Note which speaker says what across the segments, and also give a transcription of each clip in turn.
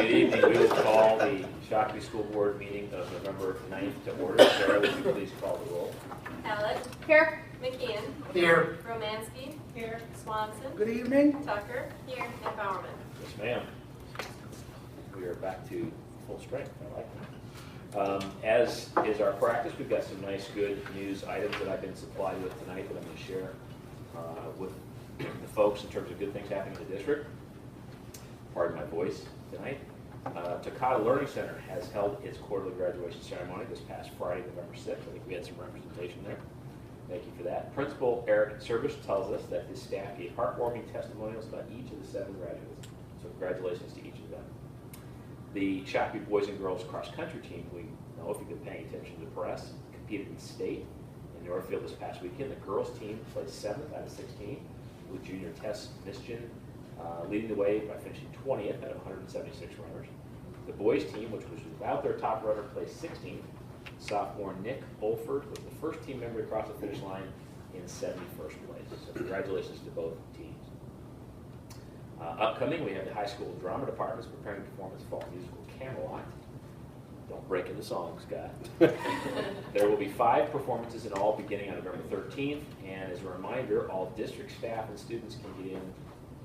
Speaker 1: Good evening. We will call the Shakopee School Board meeting of November 9th to order. Sarah, would you please call the roll?
Speaker 2: Hallett.
Speaker 3: Here.
Speaker 2: McKeon.
Speaker 4: Here.
Speaker 2: Romansky. Here. Swanson.
Speaker 4: Good evening.
Speaker 2: Tucker. Here. And Bowerman.
Speaker 1: Yes, ma'am. We are back to full strength. I like that. As is our practice, we've got some nice, good news items that I've been supplied with tonight that I'm going to share with the folks in terms of good things happening in the district. Pardon my voice tonight. Takata Learning Center has held its quarterly graduation ceremony this past Friday, November 6th. I think we had some representation there. Thank you for that. Principal Eric Service tells us that his staff gave heartwarming testimonials about each of the 7 graduates. So congratulations to each of them. The Shakopee boys and girls cross country team, we know if you've been paying attention to the press, competed in state in Northfield this past weekend. The girls team placed 7th out of 16, with junior Tess Miskin leading the way by finishing 20th out of 176 runners. The boys team, which was without their top runner, placed 16th. Sophomore Nick Bulford was the first team member to cross the finish line in 71st place. So congratulations to both teams. Upcoming, we have the high school drama departments preparing to perform its fall musical Camelot. Don't break into song, Scott. There will be 5 performances in all beginning on November 13th. And as a reminder, all district staff and students can get in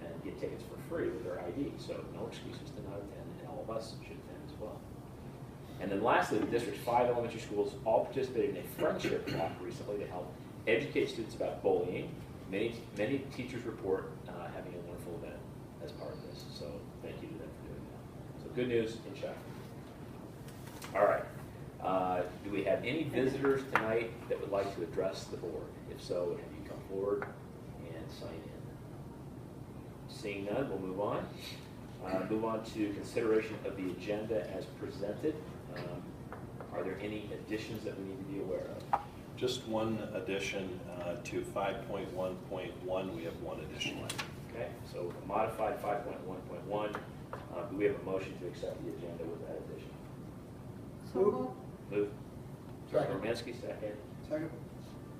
Speaker 1: and get tickets for free with their ID. So no excuses to not attend, and all of us should attend as well. And then lastly, the district's 5 elementary schools all participated in a friendship walk recently to help educate students about bullying. Many teachers report having a wonderful event as part of this. So thank you to them for doing that. So good news in Shakopee. All right. Do we have any visitors tonight that would like to address the board? If so, have you come forward and sign in? Seeing none, we'll move on. Move on to consideration of the agenda as presented. Are there any additions that we need to be aware of?
Speaker 5: Just one addition to 5.1.1. We have one addition.
Speaker 1: Okay, so a modified 5.1.1. Do we have a motion to accept the agenda with that addition?
Speaker 4: Move.
Speaker 1: Move.
Speaker 4: Second.
Speaker 1: Romansky, second.
Speaker 4: Second.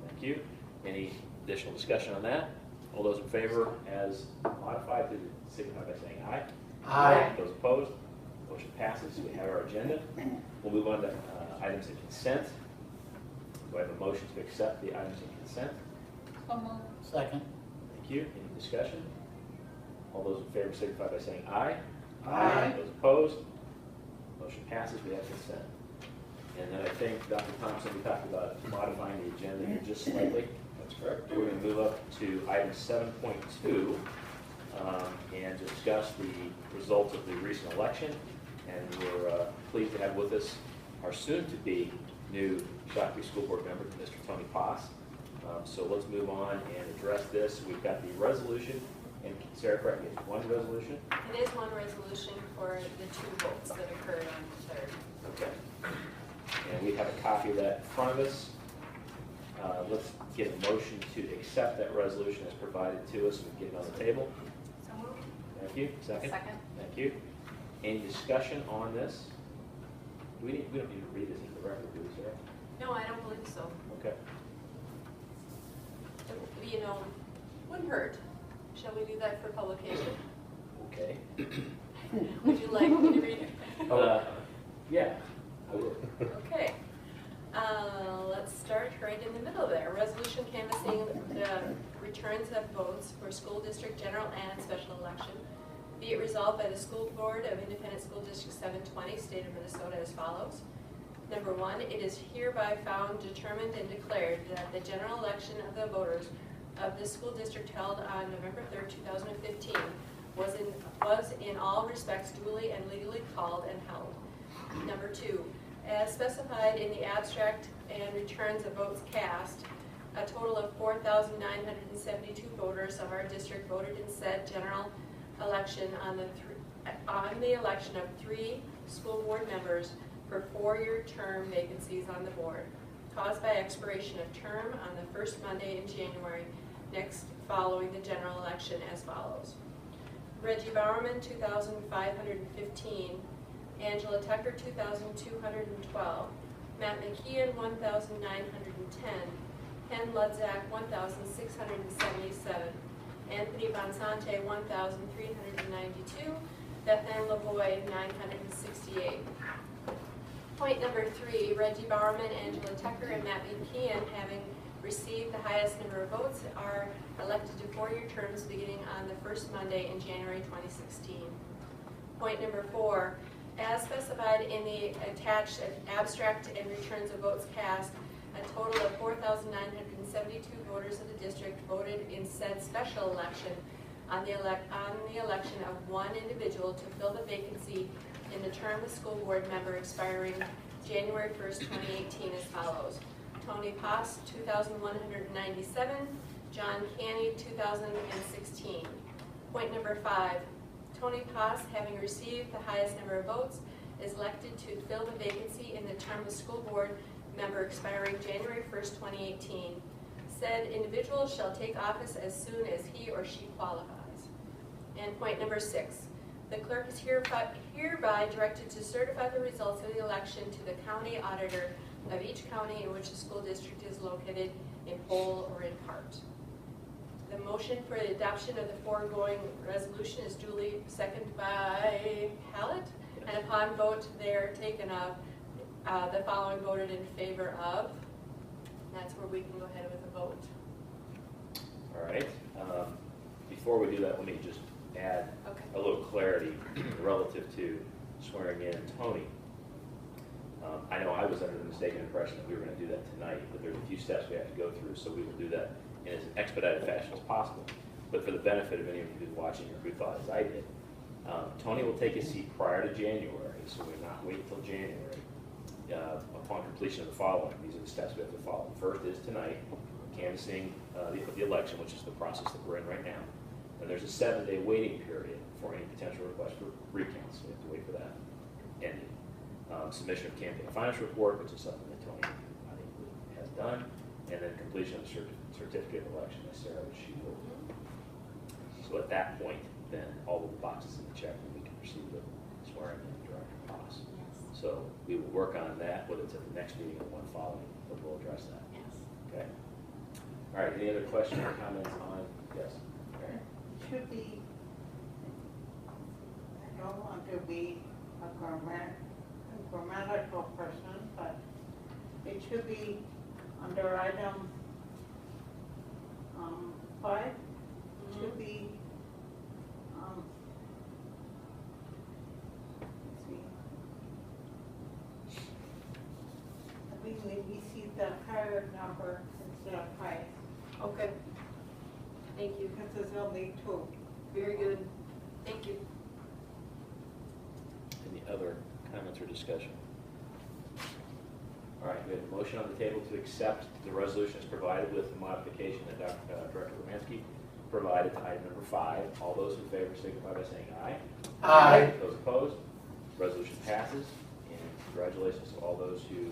Speaker 1: Thank you. Any additional discussion on that? All those in favor as modified, please signify by saying aye.
Speaker 4: Aye.
Speaker 1: Those opposed? Motion passes. We have our agenda. We'll move on to items of consent. Do I have a motion to accept the items of consent?
Speaker 4: Second.
Speaker 1: Thank you. Any discussion? All those in favor signify by saying aye.
Speaker 4: Aye.
Speaker 1: Those opposed? Motion passes. We have consent. And then I think, Dr. Thompson, we talked about modifying the agenda here just slightly.
Speaker 5: That's correct.
Speaker 1: We're going to move up to item 7.2 and discuss the results of the recent election. And we're pleased to have with us our soon-to-be new Shakopee School Board member, Mr. Tony Poss. So let's move on and address this. We've got the resolution, and Sarah, correct me, it's one resolution?
Speaker 2: It is one resolution for the 2 votes that occurred on the 3rd.
Speaker 1: Okay. And we have a copy of that in front of us. Let's get a motion to accept that resolution as provided to us and get it on the table.
Speaker 2: So moved.
Speaker 1: Thank you. Second?
Speaker 2: Second.
Speaker 1: Thank you. Any discussion on this? We don't need to read this into the record, do we, Sarah?
Speaker 2: No, I don't believe so.
Speaker 1: Okay.
Speaker 2: You know, wouldn't hurt. Shall we do that for publication?
Speaker 1: Okay.
Speaker 2: Would you like me to read it?
Speaker 1: Yeah, I will.
Speaker 2: Okay. Let's start right in the middle there. Resolution canvassing the returns of votes for school district general and special election. Be it resolved by the School Board of Independent School District 720, State of Minnesota as follows. Number 1, it is hereby found, determined, and declared that the general election of the voters of the school district held on November 3rd, 2015 was in all respects duly and legally called and held. Number 2, as specified in the abstract and returns of votes cast, a total of 4,972 voters of our district voted in said general election on the election of 3 school board members for 4-year term vacancies on the board, caused by expiration of term on the first Monday in January next following the general election as follows. Reggie Bowerman, 2,515. Angela Tucker, 2,212. Matt McKeon, 1,910. Ken Ludzak, 1,677. Anthony Bonsante, 1,392. Beth Ann Lavoy, 968. Point number 3, Reggie Bowerman, Angela Tucker, and Matt McKeon, having received the highest number of votes, are elected to 4-year terms beginning on the first Monday in January 2016. Point number 4, as specified in the attached abstract and returns of votes cast, a total of 4,972 voters of the district voted in said special election on the election of one individual to fill the vacancy in the term of school board member expiring January 1st, 2018 as follows. Tony Poss, 2,197. John Canny, 2,016. Point number 5. Tony Poss, having received the highest number of votes, is elected to fill the vacancy in the term of school board member expiring January 1st, 2018. Said individual shall take office as soon as he or she qualifies. And point number 6. The clerk is hereby directed to certify the results of the election to the county auditor of each county in which the school district is located, in whole or in part. The motion for the adoption of the foregoing resolution is duly seconded by Hallett, and upon vote there taken of, the following voted in favor of. That's where we can go ahead with a vote.
Speaker 1: All right. Before we do that, let me just add a little clarity relative to swearing in Tony. I know I was under the mistaken impression that we were going to do that tonight, but there's a few steps we have to go through, so we will do that in as expedited fashion as possible. But for the benefit of anyone who's watching or who thought as I did, Tony will take his seat prior to January, so we're not waiting until January. Upon completion of the following, these are the steps we have to follow. The first is tonight, canvassing the election, which is the process that we're in right now. And there's a 7-day waiting period for any potential request for recounts, so we have to wait for that ending. Submission of campaign finance report, which is something that Tony, I think, has done, and then completion of the certificate of election as Sarah, which she will do. So at that point, then all of the boxes in the check, and we can proceed with swearing in Director Poss. So we will work on that, whether it's at the next meeting or one following, but we'll address that.
Speaker 2: Yes.
Speaker 1: Okay. All right. Any other questions or comments on? Yes. Okay.
Speaker 3: Should be, I don't want to be a grammatical person, but it should be under item 5. It should be, let's see. I think we see the higher number instead of 5,
Speaker 2: Okay. Thank you.
Speaker 3: because there's only 2.
Speaker 2: Very good. Thank you.
Speaker 1: Any other comments or discussion? All right, we have a motion on the table to accept the resolution as provided with the modification that Director Romansky provided to item number 5. All those in favor signify by saying aye.
Speaker 4: Aye.
Speaker 1: Those opposed, resolution passes. And congratulations to all those who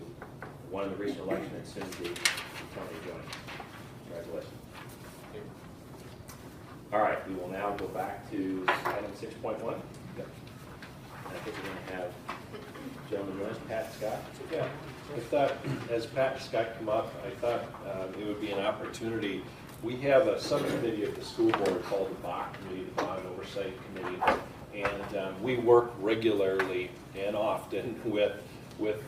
Speaker 1: won the recent election and soon be Tony joining. Congratulations. All right, we will now go back to item 6.1. And I think we're going to have gentlemen join us, Pat, Scott.
Speaker 5: Yeah, I thought, as Pat and Scott come up, I thought it would be an opportunity. We have a subcommittee of the school board called the BOC Committee, the Bond Oversight Committee, and we work regularly and often with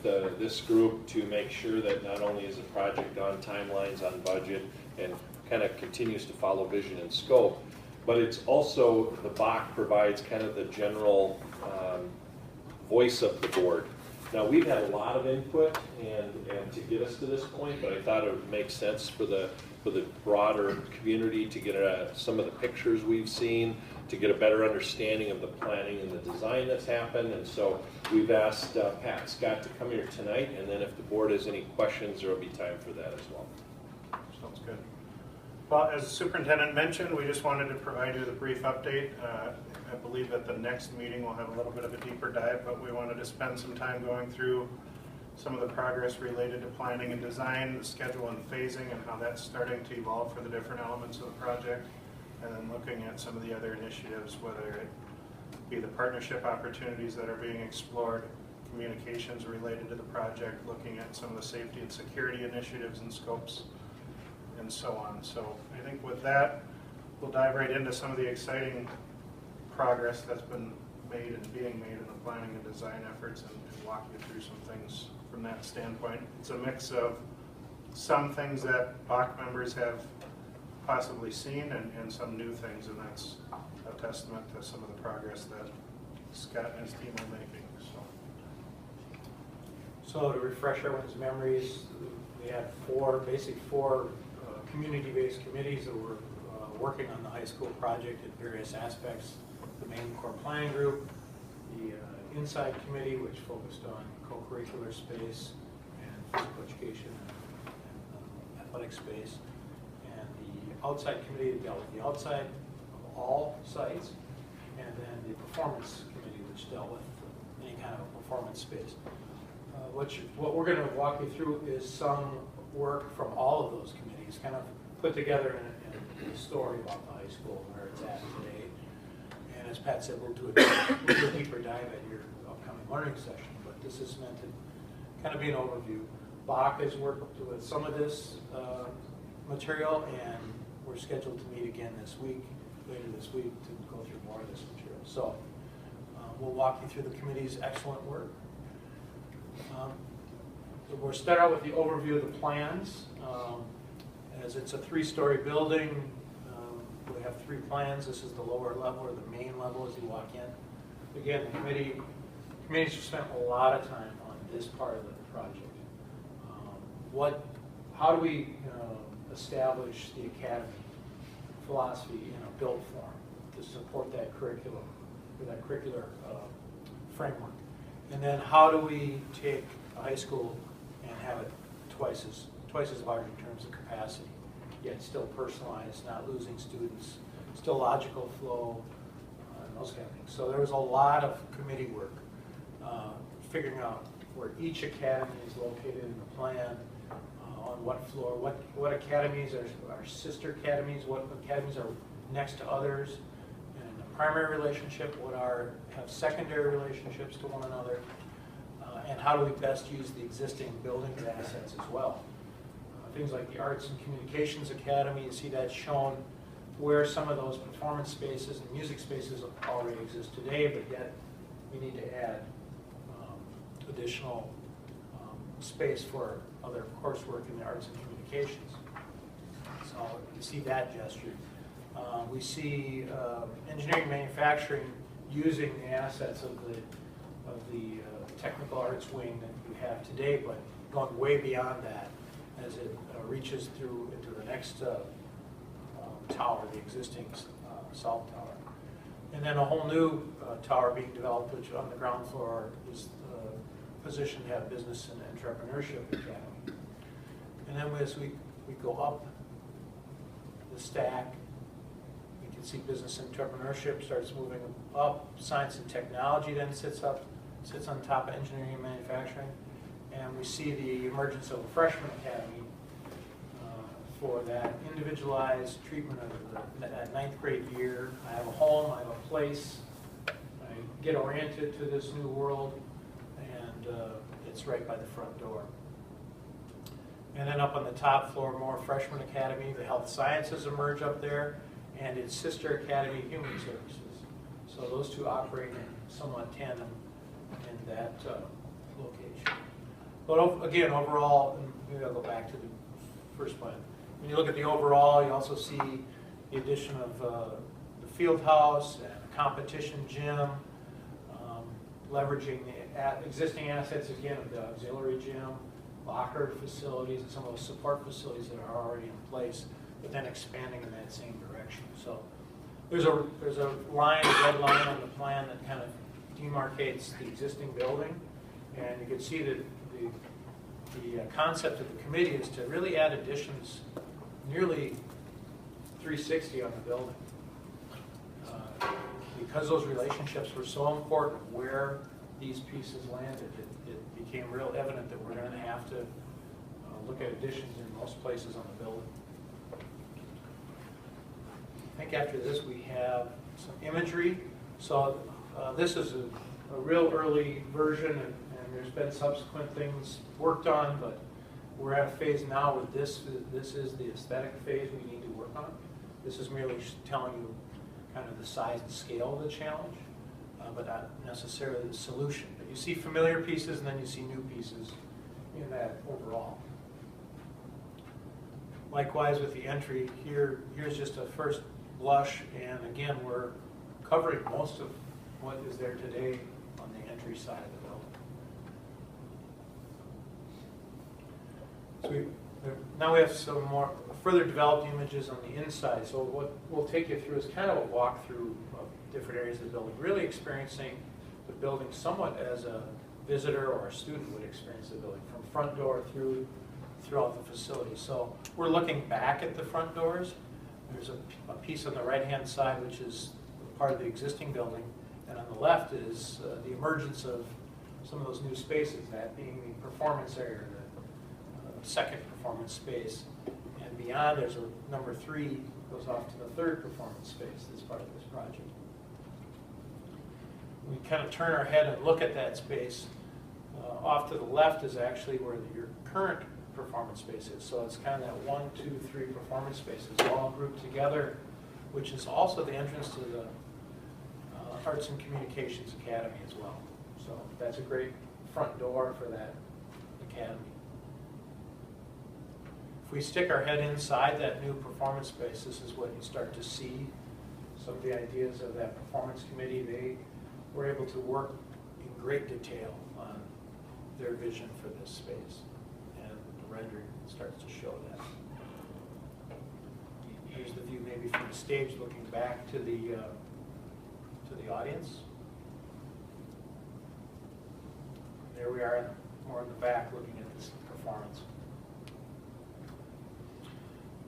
Speaker 5: this group to make sure that not only is the project on timelines, on budget, and kind of continues to follow vision and scope, but it's also, the BOC provides kind of the general voice of the board. Now, we've had a lot of input and to get us to this point, but I thought it would make sense for the broader community to get some of the pictures we've seen, to get a better understanding of the planning and the design that's happened. And so we've asked Pat and Scott to come here tonight, and then if the board has any questions, there will be time for that as well.
Speaker 6: Sounds good. Well, as the superintendent mentioned, we just wanted to provide you with a brief update. I believe at the next meeting we'll have a little bit of a deeper dive, but we wanted to spend some time going through some of the progress related to planning and design, the schedule and phasing, and how that's starting to evolve for the different elements of the project, and then looking at some of the other initiatives, whether it be the partnership opportunities that are being explored, communications related to the project, looking at some of the safety and security initiatives and scopes, and so on. So I think with that, we'll dive right into some of the exciting progress that's been made and being made in the planning and design efforts, and walk you through some things from that standpoint. It's a mix of some things that Bach members have possibly seen and some new things, and that's a testament to some of the progress that Scott and his team are making.
Speaker 7: So to refresh everyone's memories, we had four community-based committees that were working on the high school project in various aspects. The main core planning group, the inside committee, which focused on co-curricular space and physical education and athletic space, and the outside committee that dealt with the outside of all sites, and then the performance committee, which dealt with any kind of a performance space. What we're going to walk you through is some work from all of those committees, kind of put together in a story about the high school and where it's at today. And as Pat said, we'll do a deeper dive at your upcoming learning session, but this is meant to kind of be an overview. Bach has worked with some of this material, and we're scheduled to meet again later this week, to go through more of this material. So we'll walk you through the committee's excellent work. We'll start out with the overview of the plans. As it's a 3-story building, we have 3 plans. This is the lower level, or the main level as you walk in. Again, the committees have spent a lot of time on this part of the project. How do we establish the academy philosophy in a built form to support that curriculum, or that curricular framework? And then how do we take a high school and have it twice as large in terms of capacity, yet still personalized, not losing students, still logical flow, and those kind of things. So there was a lot of committee work figuring out where each academy is located in the plan, on what floor, what academies are sister academies, what academies are next to others, and a primary relationship, have secondary relationships to one another, and how do we best use the existing building assets as well. Things like the Arts and Communications Academy, you see that shown where some of those performance spaces and music spaces already exist today, but yet we need to add additional space for other coursework in the arts and communications. So you see that gesture. We see engineering manufacturing using the assets of the technical arts wing that you have today, but going way beyond that as it reaches through into the next tower, the existing South Tower. And then a whole new tower being developed, which on the ground floor is positioned to have Business and Entrepreneurship Academy. And then as we go up the stack, we can see Business and Entrepreneurship starts moving up. Science and Technology then sits on top of Engineering and Manufacturing. And we see the emergence of a Freshman Academy for that individualized treatment of that 9th grade year. I have a home, I have a place, I get oriented to this new world, and it's right by the front door. And then up on the top floor, more Freshman Academy, the Health Sciences emerge up there, and its sister academy, Human Services. So those two operate in somewhat tandem in that location. But again, overall, and maybe I'll go back to the first plan. When you look at the overall, you also see the addition of the field house and a competition gym, leveraging the existing assets again of the auxiliary gym, locker facilities, and some of those support facilities that are already in place, but then expanding in that same direction. So there's a line, a red line on the plan that kind of demarcates the existing building, and you can see that the concept of the committee is to really add additions nearly 360 on the building. Because those relationships were so important where these pieces landed, it became real evident that we're going to have to look at additions in most places on the building. I think after this we have some imagery. So this is a real early version, and there's been subsequent things worked on, but we're at a phase now where this is the aesthetic phase we need to work on. This is merely telling you kind of the size and scale of the challenge. but not necessarily the solution. But you see familiar pieces and then you see new pieces in that overall. Likewise with the entry, here's just a first blush, and again, we're covering most of what is there today on the entry side of the building. So now we have some more further developed images on the inside. So what we'll take you through is kind of a walkthrough of different areas of the building, really experiencing the building somewhat as a visitor or a student would experience the building, from front door throughout the facility. So we're looking back at the front doors. There's a piece on the right-hand side which is part of the existing building, and on the left is the emergence of some of those new spaces, that being the performance area, the second performance space. And beyond, there's a number 3 goes off to the third performance space that's part of this project. We kind of turn our head and look at that space. Off to the left is actually where your current performance space is. So it's kind of that 1, 2, 3 performance spaces all grouped together, which is also the entrance to the Arts and Communications Academy as well. So that's a great front door for that academy. If we stick our head inside that new performance space, this is what you start to see. Some of the ideas of that performance committee, they were able to work in great detail on their vision for this space. And the rendering starts to show that. Here's the view maybe from the stage looking back to the audience. There we are, more in the back looking at this performance.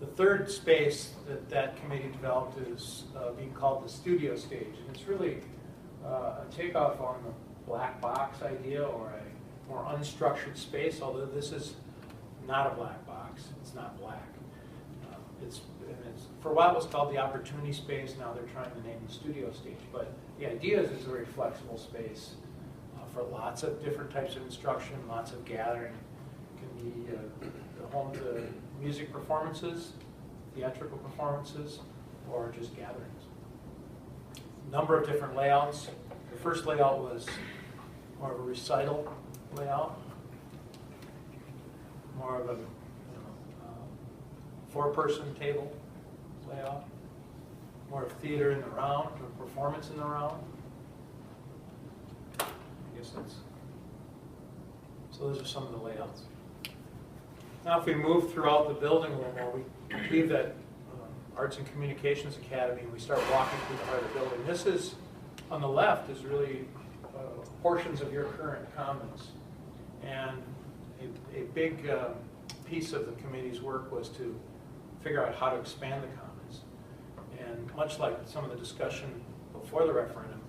Speaker 7: The third space that committee developed is being called the studio stage. And it's really a takeoff on the black box idea, or a more unstructured space, although this is not a black box. It's not black. It's for a while it was called the opportunity space. Now they're trying to name the studio stage. But the idea is it's a very flexible space for lots of different types of instruction, lots of gathering. It can be home to music performances, theatrical performances, or just gatherings. Number of different layouts. The first layout was more of a recital layout, more of a 4-person table layout, more of theater in the round, or performance in the round. I guess that's, so those are some of the layouts. Now if we move throughout the building a little more, we leave that Arts and Communications Academy and we start walking through the heart of the building. This is, on the left, is really portions of your current commons. And a big piece of the committee's work was to figure out how to expand the commons. And much like some of the discussion before the referendum,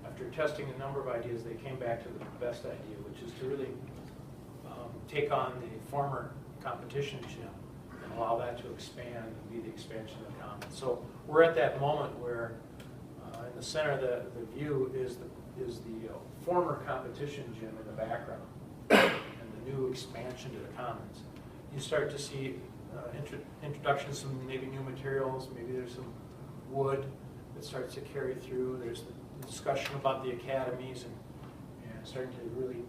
Speaker 7: after testing a number of ideas, they came back to the best idea, which is to really take on the former competition gym and allow that to expand and be the expansion of the commons. So we're at that moment where in the center of the view is the former competition gym in the background and the new expansion to the commons. You start to see introductions of some maybe new materials, maybe there's some wood that starts to carry through. There's the discussion about the academies and starting to really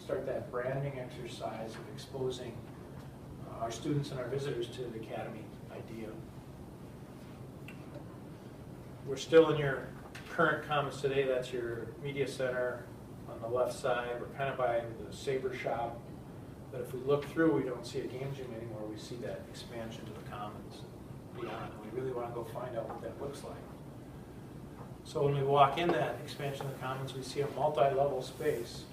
Speaker 7: start that branding exercise of exposing our students and our visitors to the academy idea. We're still in your current commons today. That's your media center on the left side. We're kind of by the Saber shop. But if we look through, we don't see a game gym anymore. We see that expansion to the commons beyond. We really want to go find out what that looks like. So when we walk in that expansion of the commons, we see a multi-level space.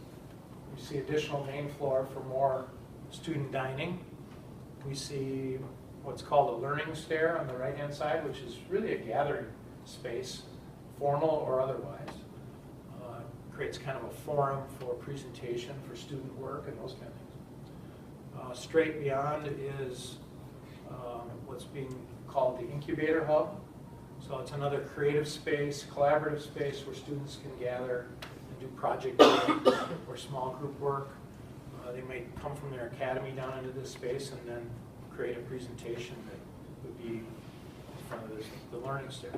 Speaker 7: We see additional main floor for more student dining. We see what's called a learning stair on the right-hand side, which is really a gathering space, formal or otherwise. Creates kind of a forum for presentation, for student work, and those kind of things. Straight beyond is what's being called the incubator hub. So it's another creative space, collaborative space where students can gather and do project work or small group work. They may come from their academy down into this space and then create a presentation that would be in front of the learning stair.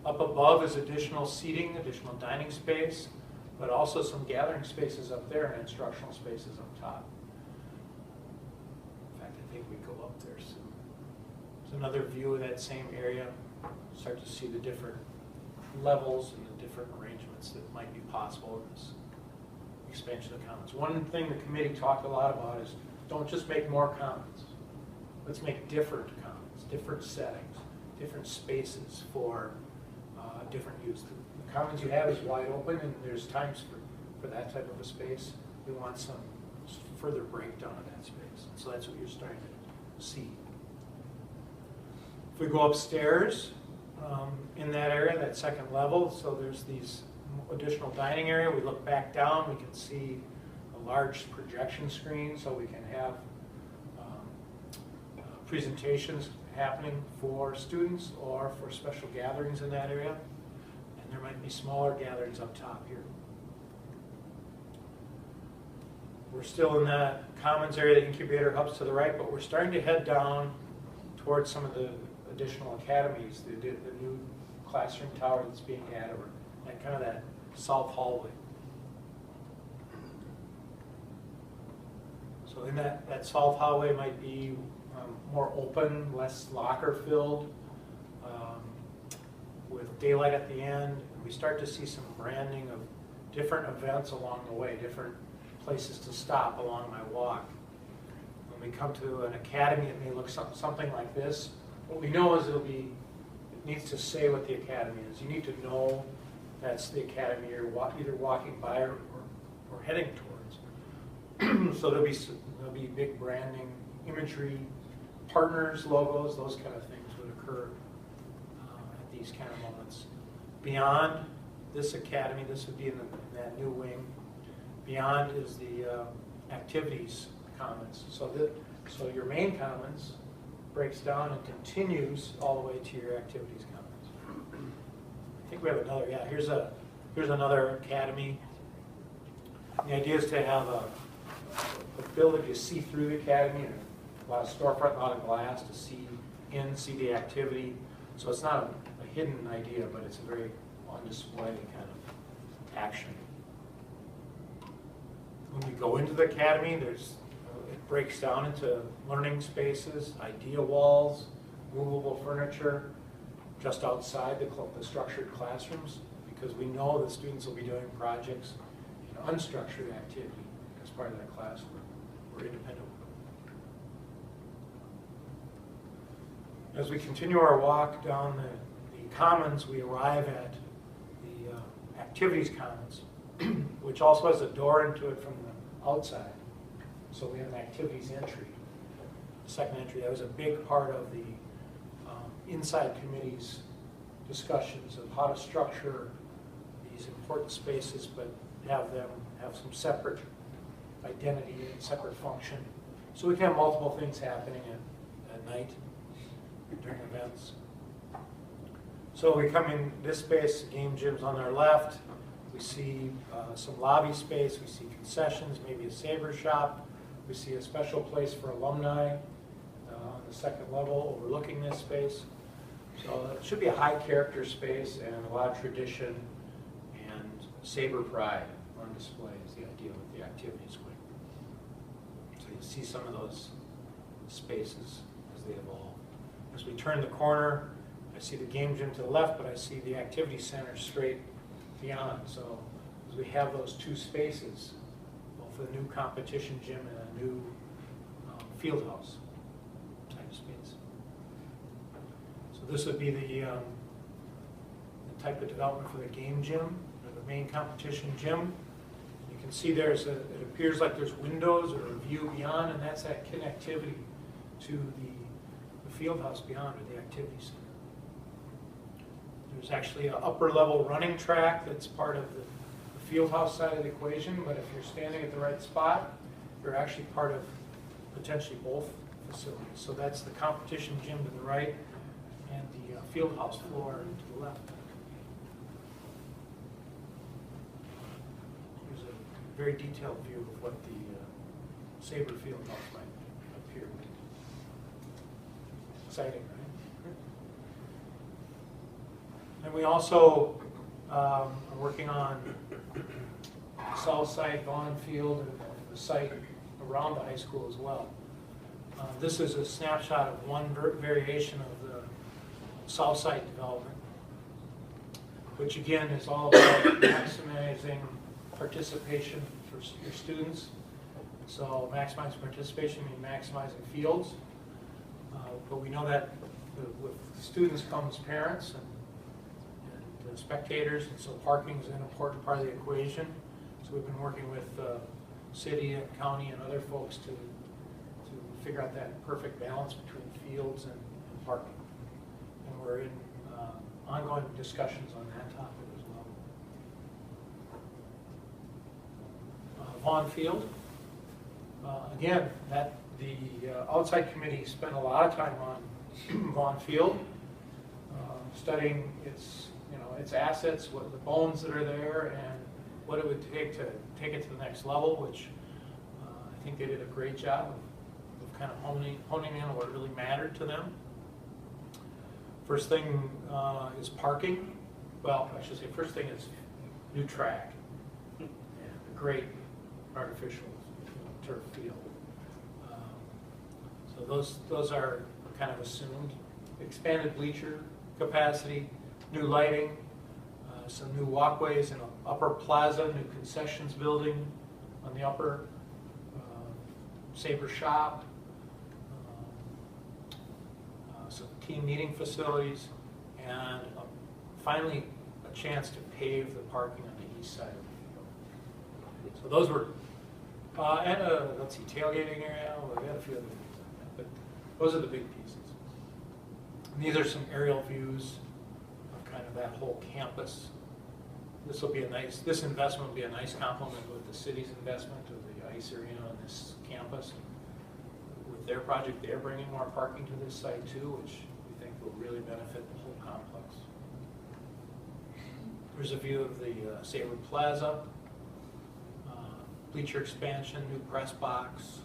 Speaker 7: Up above is additional seating, additional dining space, but also some gathering spaces up there and instructional spaces up top. In fact, I think we go up there soon. There's another view of that same area. Start to see the different levels and the different arrangements that might be possible in this expansion of commons. One thing the committee talked a lot about is don't just make more commons. Let's make different commons, different settings, different spaces for different use. The commons you have is wide open, and there's times for that type of a space. We want some further breakdown of that space. So that's what you're starting to see. If we go upstairs, in that area, that second level, so there's these additional dining area. We look back down, we can see a large projection screen, so we can have presentations happening for students or for special gatherings in that area. And there might be smaller gatherings up top here. We're still in that commons area, the incubator hubs to the right, but we're starting to head down towards some of the additional academies, the new classroom tower that's being added, or that kind of that south hallway. So in that south hallway might be more open, less locker filled, with daylight at the end. We start to see some branding of different events along the way, different places to stop along my walk. When we come to an academy, it may look something like this. What we know is it needs to say what the academy is. You need to know that's the academy you're either walking by or heading towards. So there'll be big branding, imagery, partners, logos, those kind of things would occur at these kind of moments. Beyond this academy, this would be in that new wing. Beyond is the activities commons. So your main commons breaks down and continues all the way to your activities commons. I think we have another, yeah, here's another academy. The idea is to have a ability to see through the academy, and a lot of storefront, a lot of glass to see the activity. So it's not a hidden idea, but it's a very on display kind of action. When we go into the academy, it breaks down into learning spaces, idea walls, movable furniture, just outside the structured classrooms, because we know that students will be doing projects in unstructured activity as part of that classroom. We're independent. As we continue our walk down the commons, we arrive at the activities commons, which also has a door into it from the outside. So we have an activities entry, second entry. That was a big part of the inside committee's discussions of how to structure these important spaces, but have them have some separate identity and separate function. So we can have multiple things happening at night during events. So we come in this space, game gym's on our left. We see some lobby space, we see concessions, maybe a saber shop. We see a special place for alumni on the second level overlooking this space. So it should be a high character space and a lot of tradition and saber pride on display is the idea with the activities wing. So you see some of those spaces as they evolve. As we turn the corner, I see the game gym to the left, but I see the activity center straight beyond. So as we have those two spaces, both a new competition gym and a new field house type space. So this would be the type of development for the game gym, or the main competition gym. You can see it appears like there's windows or a view beyond, and that's that connectivity to the field house beyond, or the activity center. There's actually an upper level running track that's part of the field house side of the equation, but if you're standing at the right spot, you're actually part of potentially both facilities. So that's the competition gym to the right and the field house floor to the left. Here's a very detailed view of what the Sabre field house might appear. Exciting, right? And we also are working on south side, Vaughn Field, and the site around the high school as well. This is a snapshot of one variation of the south side development, which again is all about maximizing participation for your students. So maximizing participation means maximizing fields. But we know that with students comes parents and spectators, and so parking is an important part of the equation. So we've been working with city and county and other folks to figure out that perfect balance between fields and parking. And we're in ongoing discussions on that topic as well. Vaughn Field, again, that the outside committee spent a lot of time on Vaughn Field, studying its assets, what the bones that are there, and what it would take to take it to the next level, which I think they did a great job of kind of honing in on what really mattered to them. First thing is parking. Well, I should say first thing is new track and a great artificial turf field. So those are kind of assumed. Expanded bleacher capacity, new lighting, some new walkways in an upper plaza, new concessions building on the upper, Sabre shop, some team meeting facilities, and finally a chance to pave the parking on the east side of the field. So those were, and let's see, tailgating area, well, we had a few other things like that, but those are the big pieces. And these are some aerial views of kind of that whole campus. This will be a nice, this investment will be a nice complement with the city's investment of the ice arena on this campus. With their project, they're bringing more parking to this site too, which we think will really benefit the whole complex. Here's a view of the Sabre Plaza, bleacher expansion, new press box.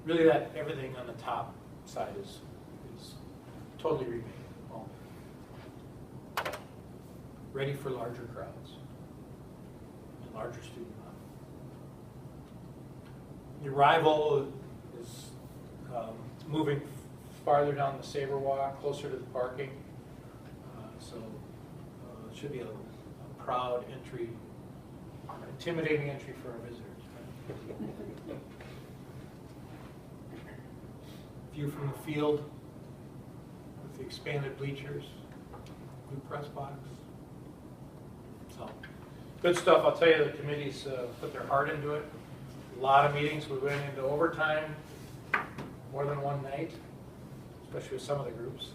Speaker 7: Really, that everything on the top side is totally remade. Ready for larger crowds and larger student body. The arrival is moving farther down the Sabre Walk, closer to the parking. So it should be a proud entry, intimidating entry for our visitors. View from the field with the expanded bleachers, new press box. So, good stuff. I'll tell you, the committee's put their heart into it. A lot of meetings. We went into overtime more than one night, especially with some of the groups.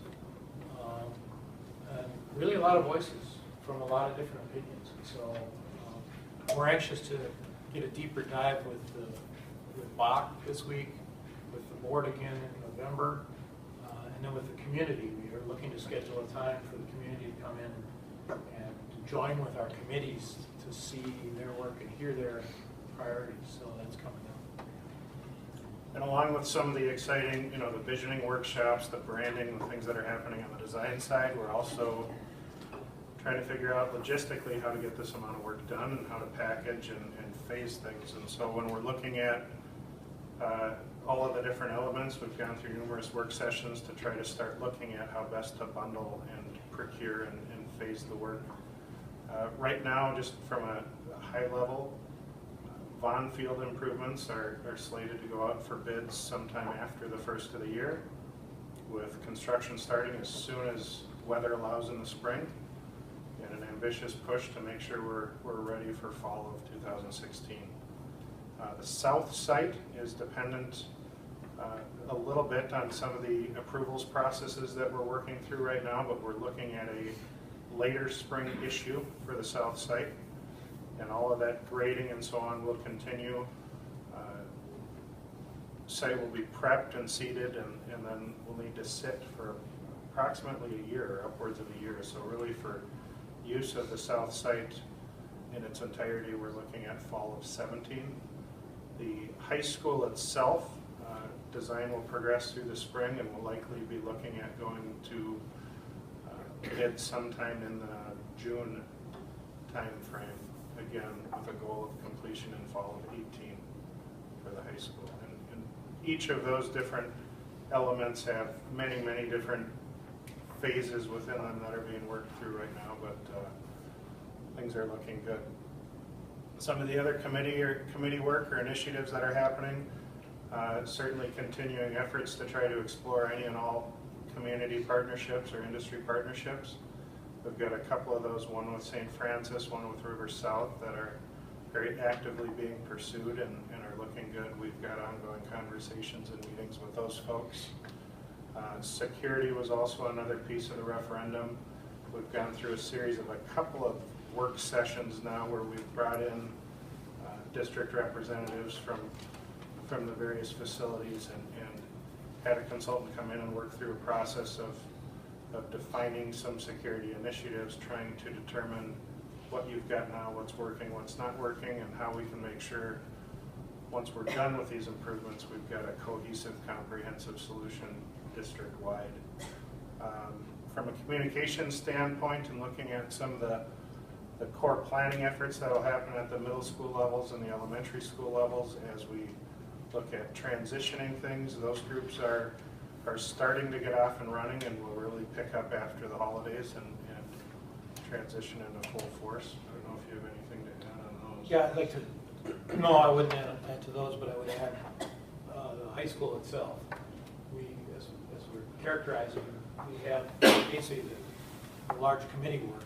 Speaker 7: And really a lot of voices from a lot of different opinions. So we're anxious to get a deeper dive with Bach this week, with the board again in November, and then with the community. We are looking to schedule a time for the community to come in and join with our committees to see their work and hear their priorities. So that's coming up.
Speaker 6: And along with some of the exciting, the visioning workshops, the branding, the things that are happening on the design side, we're also trying to figure out logistically how to get this amount of work done and how to package and phase things. And so when we're looking at all of the different elements, we've gone through numerous work sessions to try to start looking at how best to bundle and procure and phase the work. Right now, just from a high level, Vaughn Field improvements are slated to go out for bids sometime after the first of the year, with construction starting as soon as weather allows in the spring, and an ambitious push to make sure we're ready for fall of 2016. The south site is dependent a little bit on some of the approvals processes that we're working through right now, but we're looking at a later spring issue for the south site, and all of that grading and so on will continue. Site will be prepped and seeded, and then we'll need to sit for approximately a year, upwards of a year. So really for use of the south site in its entirety, we're looking at fall of 17. The high school itself, design will progress through the spring, and we'll likely be looking at going to bid sometime in the June timeframe, again, with a goal of completion in fall of 18 for the high school. And each of those different elements have many, many different phases within them that are being worked through right now, but things are looking good. Some of the other committee work or initiatives that are happening, certainly continuing efforts to try to explore any and all community partnerships or industry partnerships. We've got a couple of those, one with St. Francis, one with River South, that are very actively being pursued and are looking good. We've got ongoing conversations and meetings with those folks. Security was also another piece of the referendum. We've gone through a series of a couple of work sessions now where we've brought in district representatives from the various facilities and had a consultant come in and work through a process of defining some security initiatives, trying to determine what you've got now, what's working, what's not working, and how we can make sure once we're done with these improvements, we've got a cohesive, comprehensive solution district-wide. From a communication standpoint and looking at some of the core planning efforts that will happen at the middle school levels and the elementary school levels as we look at transitioning things, those groups are starting to get off and running and will really pick up after the holidays and transition into full force. I don't know if you have anything to add on those.
Speaker 7: Yeah, I'd like to, no, I wouldn't add to those, but I would add the high school itself. We, as we're characterizing, we have basically the large committee work.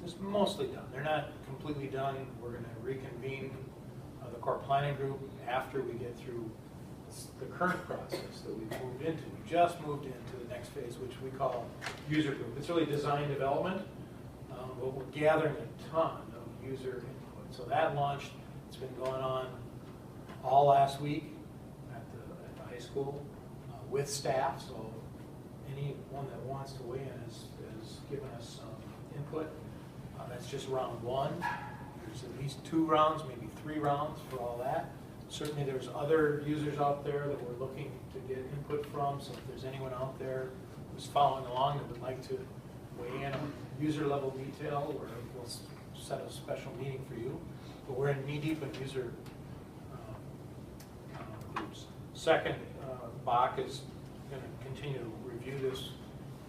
Speaker 7: It's mostly done. They're not completely done. We're going to reconvene the core planning group after we get through the current process that we've moved into. We just moved into the next phase, which we call user group. It's really design development, but we're gathering a ton of user input. So that launched. It's been going on all last week at the high school with staff. So anyone that wants to weigh in has given us some input. That's just round one. There's at least 2 rounds, maybe 3 rounds for all that. Certainly there's other users out there that we're looking to get input from, so if there's anyone out there who's following along that would like to weigh in on user level detail, we'll set a special meeting for you. But we're in knee-deep in user groups. Second, Bach is going to continue to review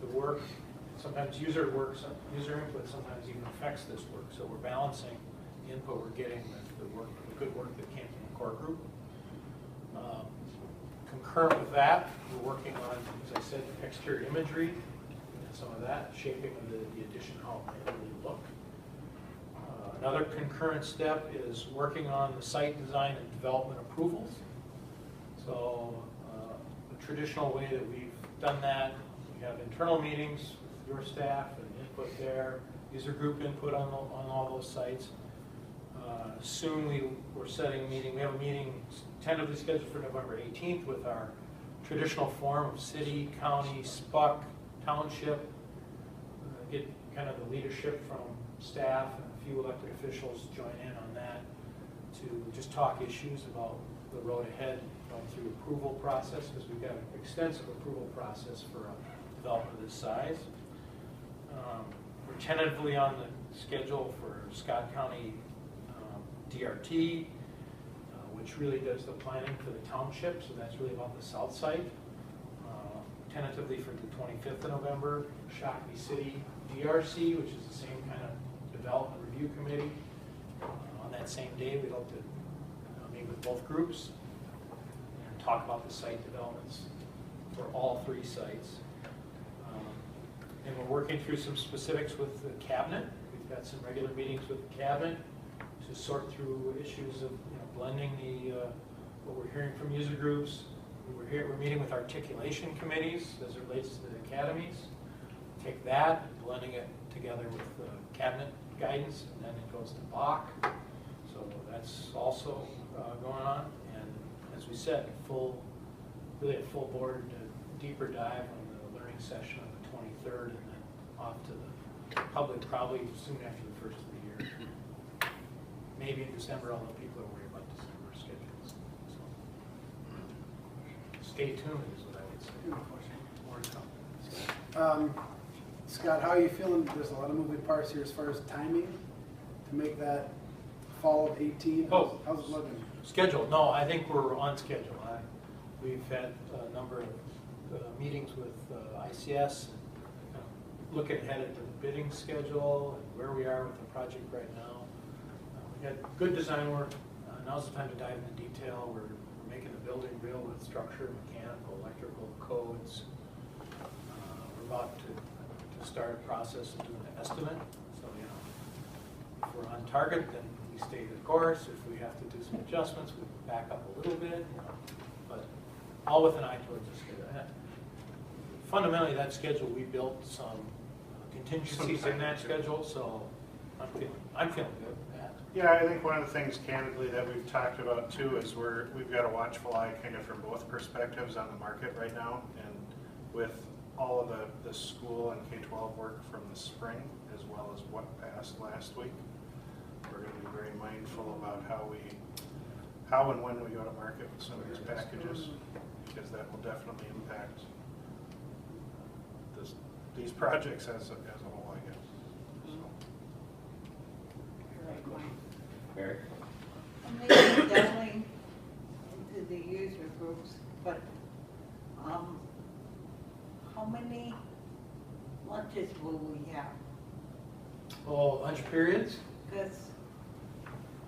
Speaker 7: the work. Sometimes user input sometimes even affects this work, so we're balancing the input we're getting with the good work that came from the core group. Concurrent with that, we're working on, as I said, exterior imagery and some of that, shaping of the addition, how it might really look. Another concurrent step is working on the site design and development approvals. So the traditional way that we've done that, we have internal meetings with your staff and input there, user group input on all those sites. Soon we're setting a meeting. We have a meeting tentatively scheduled for November 18th with our traditional form of city, county, SPUC, township. Get kind of the leadership from staff and a few elected officials join in on that to just talk issues about the road ahead, going through approval process, because we've got an extensive approval process for a development of this size. We're tentatively on the schedule for Scott County DRT, which really does the planning for the township, so that's really about the south side. Tentatively for the 25th of November, Shakopee City DRC, which is the same kind of development review committee. On that same day, we'd hope to meet with both groups and talk about the site developments for all 3 sites. And we're working through some specifics with the cabinet. We've got some regular meetings with the cabinet to sort through issues of blending what we're hearing from user groups. We're meeting with articulation committees as it relates to the academies. Take that, blending it together with the cabinet guidance, and then it goes to Bach. So that's also going on. And as we said, really a full board deeper dive on the learning session on the 23rd, and then off to the public probably soon after the first of the year. Maybe in December, although people are worried about December schedules. So stay tuned is what I would say. More to come.
Speaker 8: Scott, how are you feeling? There's a lot of moving parts here as far as timing to make that fall of 18.
Speaker 7: Oh.
Speaker 8: How's it looking?
Speaker 7: Schedule, no, I think we're on schedule. We've had a number of meetings with ICS, looking ahead at the bidding schedule and where we are with the project right now. We've got good design work. Now's the time to dive into detail. We're making the building real with structure, mechanical, electrical codes. We're about to start a process of doing an estimate. So, you know, if we're on target, then we stay the course. If we have to do some adjustments, we back up a little bit, you know, but all with an eye towards the schedule. Fundamentally, that schedule, we built some contingencies in that schedule, so I'm feeling good with that.
Speaker 6: Yeah, I think one of the things candidly that we've talked about too is we've got a watchful eye kind of from both perspectives on the market right now, and with all of the school and K-12 work from the spring, as well as what passed last week, we're going to be very mindful about how and when we go to market with some of these packages, because that will definitely impact these projects as a whole, I guess. So.
Speaker 1: Mary?
Speaker 3: I'm maybe delving into the user groups, but how many lunches will we have?
Speaker 7: Oh, lunch periods?
Speaker 3: Because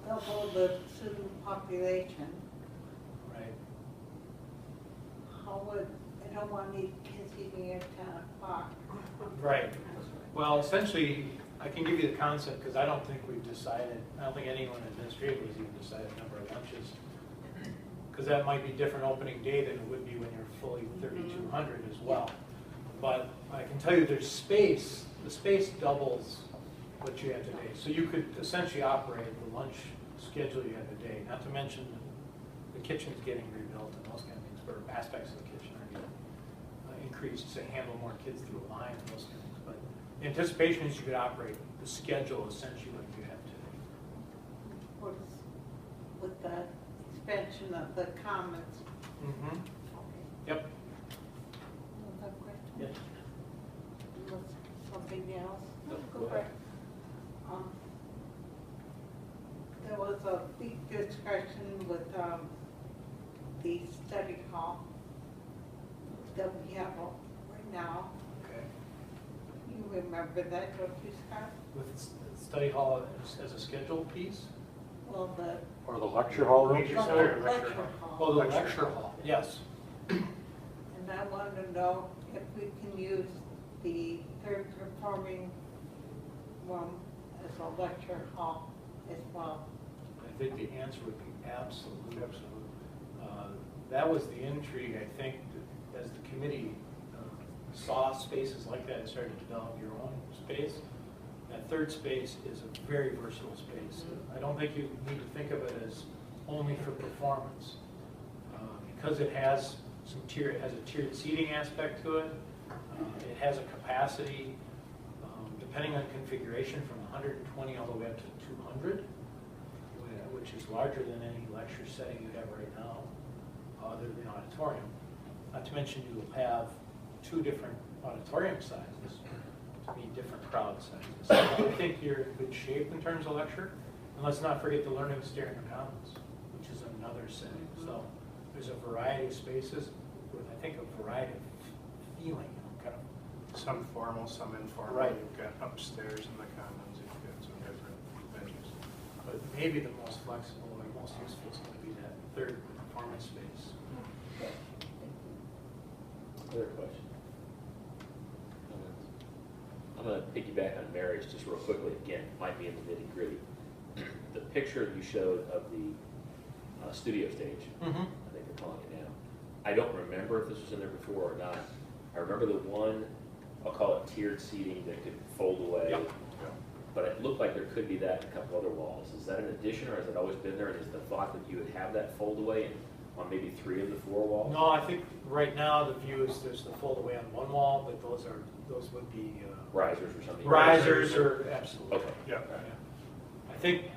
Speaker 3: double the student population,
Speaker 7: Right.
Speaker 3: how would, I don't want any kids eating at 10 o'clock.
Speaker 7: Right. Well, essentially, I can give you the concept because I don't think we've decided, I don't think anyone administratively has even decided the number of lunches. Because that might be different opening day than it would be when you're fully 3,200 as well. But I can tell you there's space, the space doubles what you have today. So you could essentially operate the lunch schedule you have today, not to mention the kitchen's getting rebuilt and those kind of things, where aspects of the kitchen are getting increased to handle more kids through a line and those kind of things. But the anticipation is you could operate the schedule essentially like you have today.
Speaker 3: What is, with the expansion of the commons?
Speaker 7: Mm-hmm.
Speaker 3: Okay.
Speaker 7: Yep.
Speaker 3: Another question?
Speaker 7: Yes.
Speaker 3: Was something else?
Speaker 7: No,
Speaker 3: Go
Speaker 7: go
Speaker 3: for
Speaker 7: ahead.
Speaker 3: it. There was a big discussion with the study hall that we have right now.
Speaker 7: Okay.
Speaker 3: You remember that, don't you, Scott?
Speaker 7: With study hall as a scheduled piece?
Speaker 3: Well, the
Speaker 9: Or the lecture hall room?
Speaker 6: Major center,
Speaker 3: lecture hall.
Speaker 7: Oh, the lecture hall, yes.
Speaker 3: And I want to know if we can use the third performing room as a lecture hall as well.
Speaker 7: I think the answer would be absolutely. That was the intrigue, I think, that as the committee saw spaces like that and started to develop your own space. That third space is a very versatile space. I don't think you need to think of it as only for performance. Because it has it has a tiered seating aspect to it. It has a capacity, depending on configuration, from 120 all the way up to 200, which is larger than any lecture setting you have right now, other than auditorium. Not to mention you will have 2 different auditorium sizes to meet different crowd sizes. So I think you're in good shape in terms of lecture. And let's not forget the learning stair in the commons, which is another setting. So there's a variety of spaces with, I think, a variety of feeling, kind of.
Speaker 6: Some formal, some informal.
Speaker 7: Right.
Speaker 6: You've got upstairs in the commons, you've got some different venues.
Speaker 7: But maybe the most flexible or most useful is going to be that third performance space.
Speaker 1: Other question? I'm going to piggyback on Mary's just real quickly. Again, might be in the nitty gritty. The picture you showed of the studio stage, I think they're calling it now. I don't remember if this was in there before or not. I remember the one, I'll call it tiered seating that could fold away.
Speaker 7: Yep.
Speaker 1: But it looked like there could be that in a couple other walls. Is that an addition, or has it always been there? And is the thought that you would have that fold away on maybe 3 of the 4 walls?
Speaker 7: No, I think right now the view is there's the fold away on one wall, but those would be
Speaker 1: Risers or something?
Speaker 7: risers or absolutely.
Speaker 1: Okay.
Speaker 6: Yeah.
Speaker 7: Yeah. I think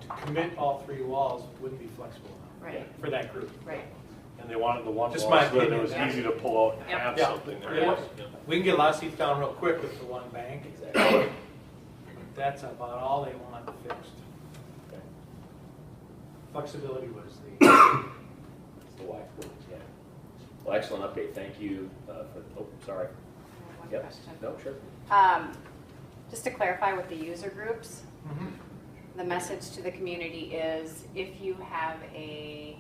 Speaker 7: to commit all 3 walls wouldn't be flexible enough
Speaker 2: Right,
Speaker 7: for that group.
Speaker 2: right.
Speaker 5: And they wanted the one
Speaker 7: Just my
Speaker 5: wall so that it
Speaker 7: opinion,
Speaker 5: was
Speaker 7: yeah.
Speaker 5: easy to pull out and
Speaker 2: Yep.
Speaker 5: have
Speaker 7: Yeah.
Speaker 5: something there.
Speaker 7: Yeah.
Speaker 5: Yeah.
Speaker 7: We can get a lot of seats down real quick with the one bank.
Speaker 1: Exactly.
Speaker 7: That's about all they want fixed.
Speaker 1: Okay.
Speaker 7: Flexibility was the,
Speaker 1: That's the why. Yeah. Well, excellent update. Thank you sorry.
Speaker 9: One
Speaker 1: Yep.
Speaker 9: question.
Speaker 1: No, sure.
Speaker 9: Just to clarify with the user groups,
Speaker 7: Mhm.
Speaker 9: the message to the community is if you have a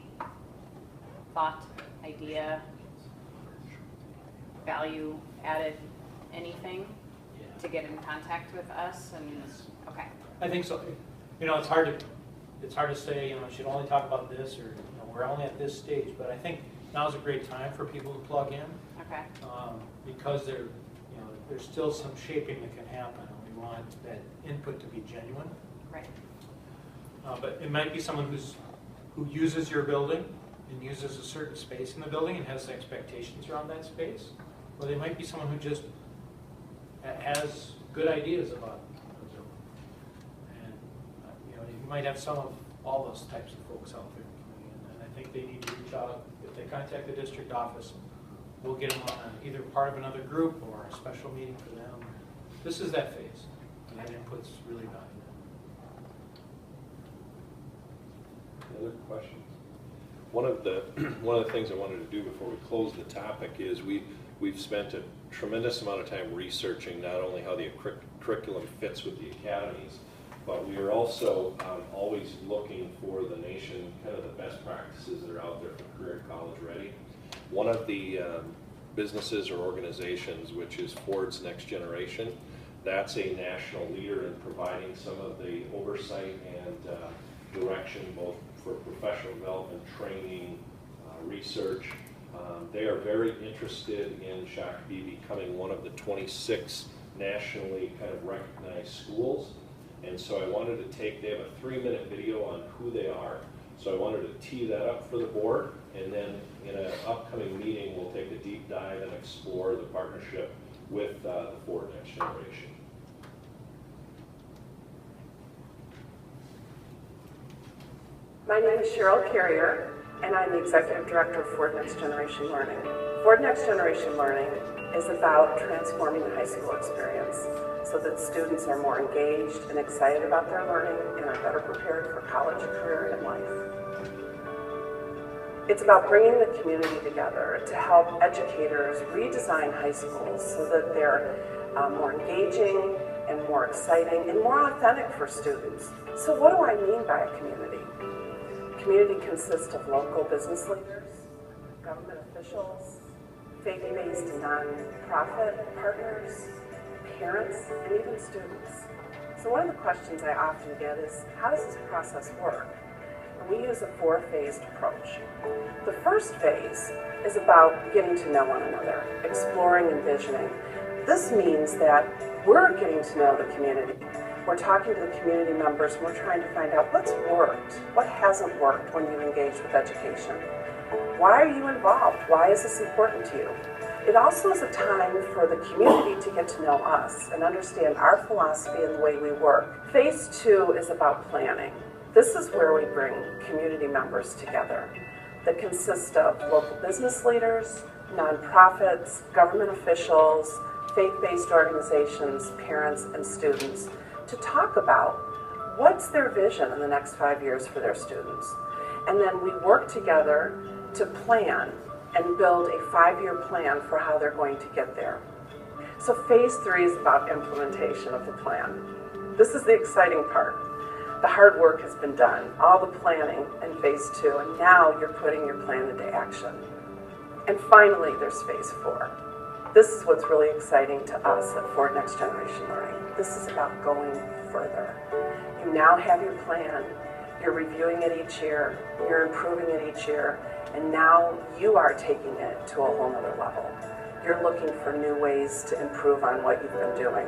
Speaker 9: thought, idea, value added, anything, to get in contact with us and, okay.
Speaker 7: I think so. You know, it's hard to say, you know, should only talk about this, or, you know, we're only at this stage, but I think now's a great time for people to plug in,
Speaker 9: Okay,
Speaker 7: because there's still some shaping that can happen, and we want that input to be genuine.
Speaker 9: right.
Speaker 7: But it might be someone who uses your building and uses a certain space in the building and has expectations around that space, or they might be someone who just has good ideas about the building. And you know, you might have some of all those types of folks out there in the community, and I think they need to reach out. If they contact the district office, we'll get them on either part of another group or a special meeting for them. This is that phase, and that input's really valuable.
Speaker 5: Other questions? One of the things I wanted to do before we close the topic is we've spent a tremendous amount of time researching not only how the curriculum fits with the academies, but we are also always looking for the nation, kind of the best practices that are out there for career college ready. One of the businesses or organizations, which is Ford's Next Generation, that's a national leader in providing some of the oversight and direction both for professional development, training, research. They are very interested in Shakopee becoming one of the 26 nationally kind of recognized schools. And so I wanted to they have a 3-minute video on who they are. So I wanted to tee that up for the board, and then in an upcoming meeting, we'll take a deep dive and explore the partnership with the Ford Next Generation.
Speaker 10: My name is Cheryl Carrier, and I'm the Executive Director of Ford Next Generation Learning. Ford Next Generation Learning is about transforming the high school experience so that students are more engaged and excited about their learning and are better prepared for college, career, and life. It's about bringing the community together to help educators redesign high schools so that they're more engaging and more exciting and more authentic for students. So what do I mean by a community? Community consists of local business leaders, government officials, faith-based and non-profit partners, parents, and even students. So one of the questions I often get is, how does this process work? And we use a 4-phased approach. The first phase is about getting to know one another, exploring and visioning. This means that we're getting to know the community. We're talking to the community members, and we're trying to find out what's worked, what hasn't worked when you engage with education. Why are you involved? Why is this important to you? It also is a time for the community to get to know us and understand our philosophy and the way we work. Phase 2 is about planning. This is where we bring community members together that consist of local business leaders, nonprofits, government officials, faith-based organizations, parents, and students to talk about what's their vision in the next 5 years for their students. And then we work together to plan and build a 5-year plan for how they're going to get there. So phase 3 is about implementation of the plan. This is the exciting part. The hard work has been done, all the planning in phase 2, and now you're putting your plan into action. And finally, there's phase 4. This is what's really exciting to us at Ford Next Generation Learning. This is about going further. You now have your plan, you're reviewing it each year, you're improving it each year, and now you are taking it to a whole nother level. You're looking for new ways to improve on what you've been doing.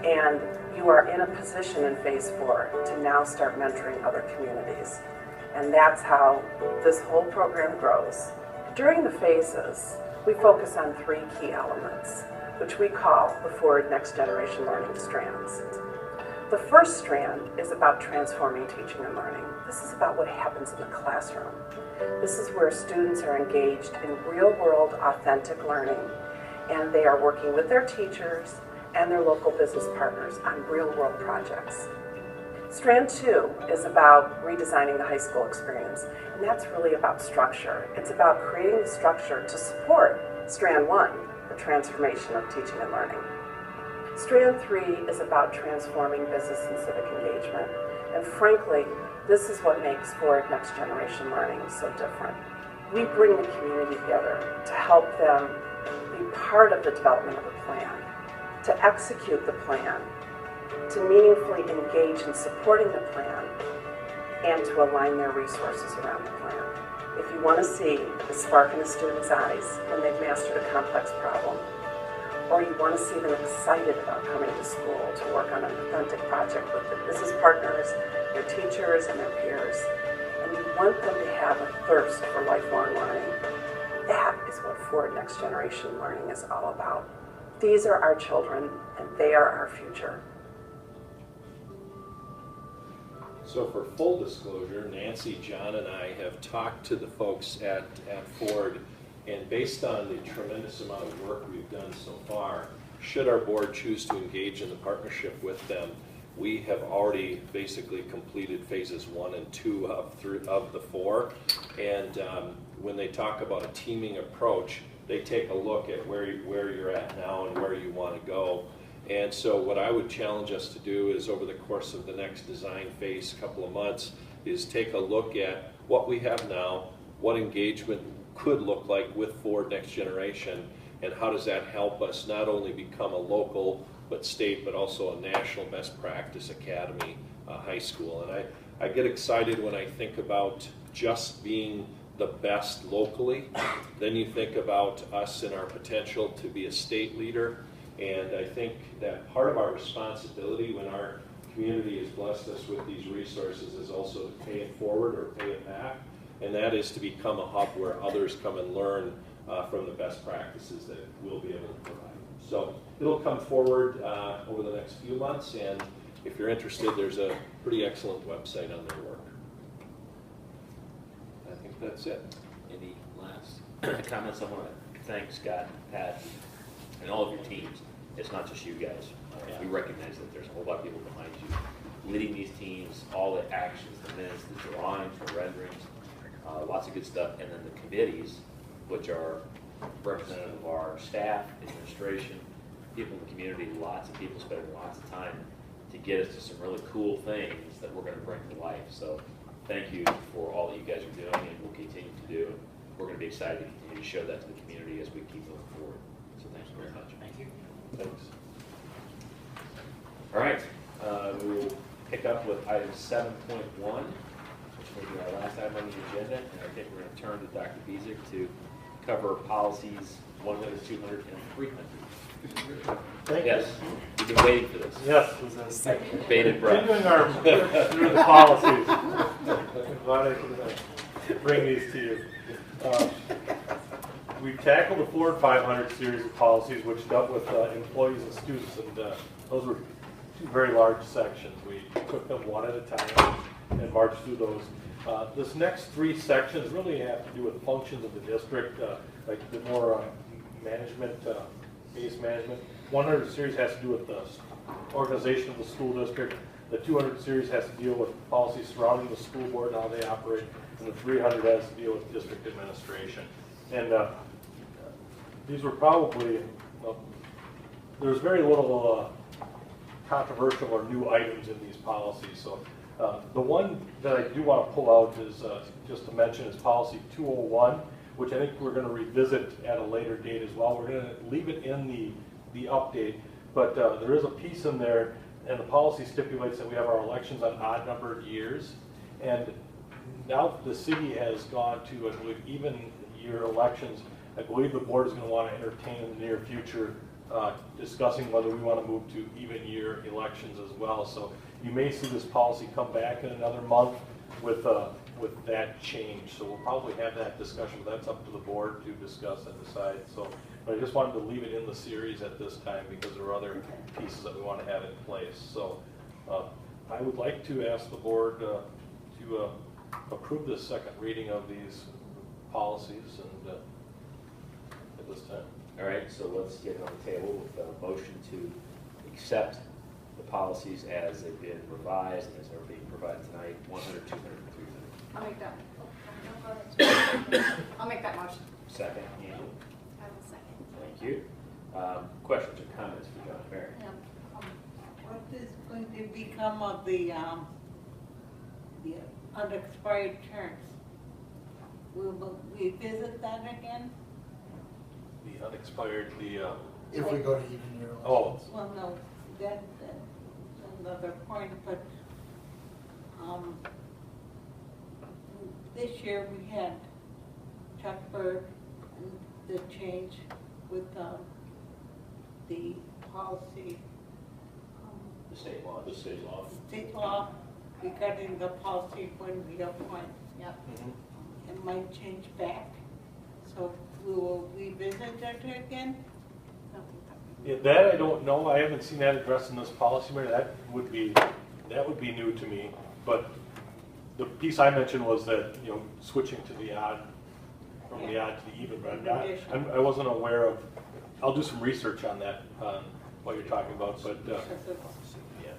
Speaker 10: And you are in a position in phase 4 to now start mentoring other communities. And that's how this whole program grows. During the phases, we focus on 3 key elements, which we call the Ford Next Generation Learning strands. The first strand is about transforming teaching and learning. This is about what happens in the classroom. This is where students are engaged in real-world, authentic learning, and they are working with their teachers and their local business partners on real-world projects. Strand 2 is about redesigning the high school experience, and that's really about structure. It's about creating the structure to support Strand 1, the transformation of teaching and learning. Strand 3 is about transforming business and civic engagement, and frankly, this is what makes Ford Next Generation Learning so different. We bring the community together to help them be part of the development of the plan, to execute the plan, to meaningfully engage in supporting the plan, and to align their resources around the plan. If you want to see the spark in a student's eyes when they've mastered a complex problem, or you want to see them excited about coming to school to work on an authentic project with their business partners, their teachers, and their peers, and you want them to have a thirst for lifelong learning, that is what Ford Next Generation Learning is all about. These are our children, and they are our future.
Speaker 5: So for full disclosure, Nancy, John, and I have talked to the folks at Ford, and based on the tremendous amount of work we've done so far, should our board choose to engage in the partnership with them, we have already basically completed phases 1 and 2 of the 4. And when they talk about a teaming approach, they take a look at where you're at now and where you want to go. And so what I would challenge us to do is over the course of the next design phase, couple of months, is take a look at what we have now, what engagement could look like with Ford Next Generation, and how does that help us not only become a local but state but also a national best practice academy high school. And I get excited when I think about just being the best locally. Then you think about us and our potential to be a state leader. And I think that part of our responsibility when our community has blessed us with these resources is also to pay it forward or pay it back. And that is to become a hub where others come and learn from the best practices that we'll be able to provide. So it'll come forward over the next few months, and if you're interested, there's a pretty excellent website on their work. I think that's it.
Speaker 1: Any last comments? I want to thank Scott, Pat, and all of your teams. It's not just you guys. We recognize that there's a whole lot of people behind you leading these teams, all the actions, the minutes, the drawings, the renderings, lots of good stuff. And then the committees, which are representative of our staff, administration, people in the community, lots of people spending lots of time to get us to some really cool things that we're going to bring to life. So thank you for all that you guys are doing and will continue to do. We're going to be excited to continue to show that to the community as we keep moving forward. So thank you very much.
Speaker 7: Thank you.
Speaker 5: Thanks.
Speaker 1: All right, we will pick up with item 7.1, which will be our last item on the agenda. And I think we're going to turn to Dr. Bezic to cover policies 100, 200, and 300.
Speaker 6: Thank
Speaker 1: Yes, you've been waiting for this.
Speaker 6: Yes,
Speaker 1: Bated breath.
Speaker 6: continuing our through the policies. I'm glad I could bring these to you. We tackled the Ford 500 series of policies, which dealt with employees and students, and those were two very large sections. We took them one at a time and marched through those. This next 3 sections really have to do with functions of the district, like the more management, base management. 100 series has to do with the organization of the school district. The 200 series has to deal with policies surrounding the school board and how they operate. And the 300 has to deal with district administration. And these were probably, there's very little controversial or new items in these policies. So the one that I do want to pull out is, just to mention, is policy 201, which I think we're going to revisit at a later date as well. We're going to leave it in the update, but there is a piece in there, and the policy stipulates that we have our elections on odd-numbered years. And now that the city has gone to, I believe, even year elections, I believe the board is going to want to entertain in the near future discussing whether we want to move to even year elections as well. So you may see this policy come back in another month with that change. So we'll probably have that discussion, but that's up to the board to discuss and decide. So, but I just wanted to leave it in the series at this time because there are other pieces that we want to have in place. So
Speaker 5: I would like to ask the board to approve this second reading of these policies and at this time.
Speaker 1: All right, so let's get it on the table with a motion to accept the policies as they've been revised, as they're being provided tonight, 100, 200, and 300.
Speaker 9: I'll make that. I'll make that motion.
Speaker 1: Second, Andy,
Speaker 9: I will second.
Speaker 1: thank you. Questions or comments for John and Mary?
Speaker 3: What is going to become of the unexpired terms? Will we visit that again?
Speaker 5: The unexpired,
Speaker 4: If we go to even year elections.
Speaker 5: oh,
Speaker 3: Well, no, that's another point, but, this year we had Chuck Berg and the change with, the policy,
Speaker 1: The state law. The state law.
Speaker 3: state law regarding the policy when we appoint.
Speaker 9: Yep.
Speaker 3: It might change back, so we will revisit that again?
Speaker 5: that I don't know. I haven't seen that addressed in this policy, Mary. That would be new to me. But the piece I mentioned was that, you know, switching to the odd, from the odd to the even. But I wasn't aware of, I'll do some research on that, what you're talking about, but,
Speaker 3: Because it's-
Speaker 1: Yeah.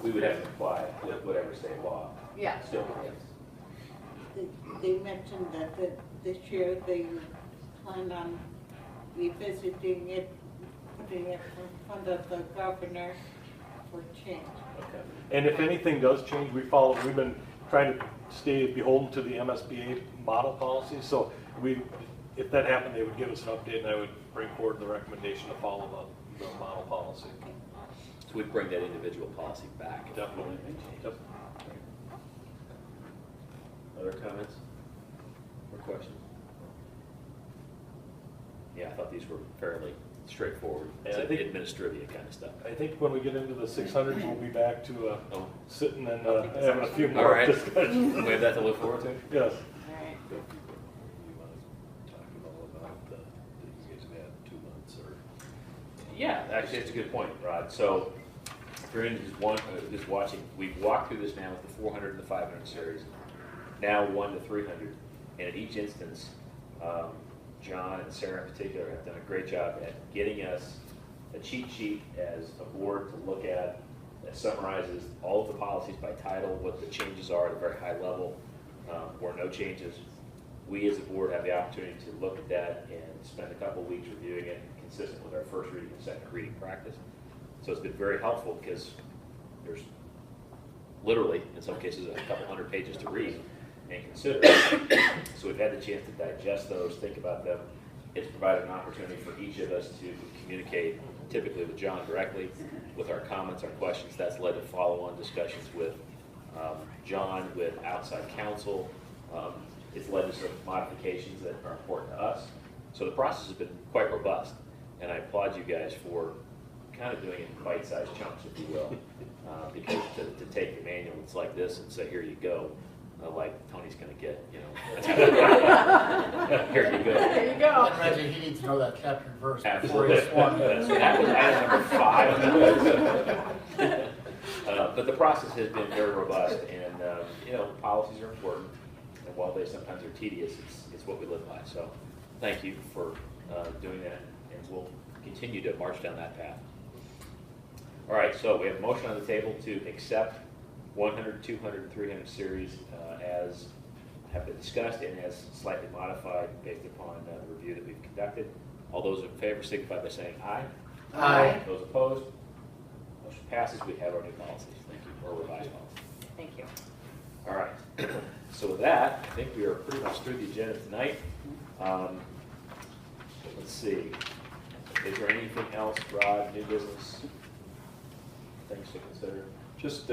Speaker 1: We would have to comply with whatever state law
Speaker 9: Yeah.
Speaker 1: still remains.
Speaker 3: They mentioned that this year they plan on revisiting it, putting it in front of the governor for change.
Speaker 1: Okay.
Speaker 5: and if anything does change, we've been trying to stay beholden to the MSBA model policy. So if that happened, they would give us an update and I would bring forward the recommendation to follow the model policy.
Speaker 1: So we'd bring that individual policy back.
Speaker 5: Definitely. Yep.
Speaker 1: Other comments or questions? Yeah, I thought these were fairly straightforward.
Speaker 5: Yeah,
Speaker 1: It's
Speaker 5: I think-
Speaker 1: administrative kind of stuff.
Speaker 5: I think when we get into the 600s, we'll be back to
Speaker 1: Oh,
Speaker 5: sitting and having a few
Speaker 1: all
Speaker 5: more
Speaker 1: right.
Speaker 5: discussions.
Speaker 1: We have that to look forward to?
Speaker 5: Yes.
Speaker 9: All right.
Speaker 1: Yeah, actually, that's a good point, Rod. So, for anyone who's watching, we've walked through this now with the 400 and the 500 series, now 1 to 300. And in each instance, John and Sarah in particular have done a great job at getting us a cheat sheet as a board to look at that summarizes all of the policies by title, what the changes are at a very high level, or no changes. We as a board have the opportunity to look at that and spend a couple of weeks reviewing it, consistent with our first reading and second reading practice. So it's been very helpful because there's literally, in some cases, a couple hundred pages to read and consider. So we've had the chance to digest those, think about them. It's provided an opportunity for each of us to communicate, typically with John directly, with our comments, our questions. That's led to follow-on discussions with John, with outside counsel. It's led to some modifications that are important to us. So the process has been quite robust, and I applaud you guys for kind of doing it in bite-sized chunks, if you will, because to take the manual that's like this and say, here you go, like Tony's going to get, you know, here you go.
Speaker 9: There you go.
Speaker 4: Reggie, he needs to know that chapter and verse before
Speaker 1: Absolutely.
Speaker 4: he's sworn.
Speaker 1: That was item number 5. But the process has been very robust, and you know, policies are important, and while they sometimes are tedious, it's what we live by. So, thank you for doing that, and we'll continue to march down that path. All right, so we have a motion on the table to accept 100, 200, and 300 series as have been discussed and as slightly modified based upon the review that we've conducted. All those in favor signify by saying aye.
Speaker 4: Aye.
Speaker 1: Those opposed? Motion passes. We have our new policies. Thank you. Or revised policies.
Speaker 9: Thank you.
Speaker 1: All right. So with that, I think we are pretty much through the agenda tonight. Let's see. Is there anything else, Rod, new business, things to consider?
Speaker 5: Just